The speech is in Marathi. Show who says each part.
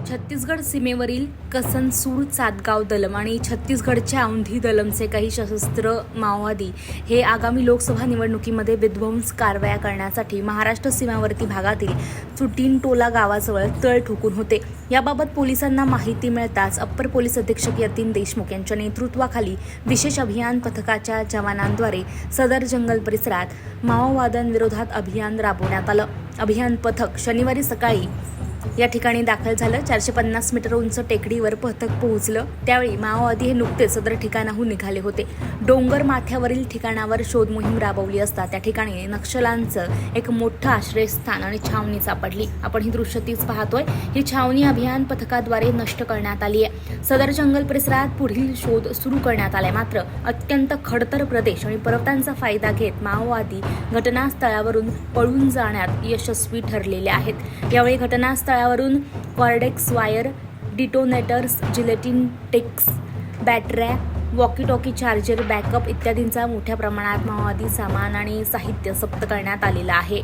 Speaker 1: छत्तीसगड सीमेवरील कसनसूर चातगाव दलम आणि छत्तीसगडच्या औंधी दलमचे काही सशस्त्र माओवादी हे आगामी लोकसभा निवडणुकीमध्ये विध्वंस कारवाया करण्यासाठी महाराष्ट्र सीमावर्ती भागातील चुटिनटोला गावाजवळ तळ ठोकून होते। याबाबत पोलिसांना माहिती मिळताच अप्पर पोलीस अधीक्षक यतीन देशमुख यांच्या नेतृत्वाखाली विशेष अभियान पथकाच्या जवानांद्वारे सदर जंगल परिसरात माओवाद्यांविरोधात अभियान राबवण्यात आलं। अभियान पथक शनिवारी सकाळी या ठिकाणी दाखल झालं। 450 मीटर उंच टेकडीवर पथक पोहोचलं। त्यावेळी माओवादी हे नुकतेच सदर ठिकाणाहून निघाले होते। डोंगर माथ्यावरील ठिकाणावर शोध मोहीम राबवली असता त्या ठिकाणी नक्षलांचं एक मोठं आश्रयस्थान आणि छावणी सापडली। आपण ही दृश्य तीच पाहतोय। ही छावणी अभियान पथकाद्वारे नष्ट करण्यात आली आहे। सदर जंगल परिसरात पुढील शोध सुरू करण्यात आलाय। मात्र अत्यंत खडतर प्रदेश आणि पर्वतांचा फायदा घेत माओवादी घटनास्थळावरून पळून जाण्यात यशस्वी ठरलेले आहेत। यावेळी घटनास्थळावरून Cordtex wire, detonators, gelatin sticks, बॅटऱ्या, वॉकी टॉकी चार्जर, बॅकअप इत्यादींचा मोठ्या प्रमाणात माओवादी सामान आणि साहित्य जप्त करण्यात आलेलं आहे।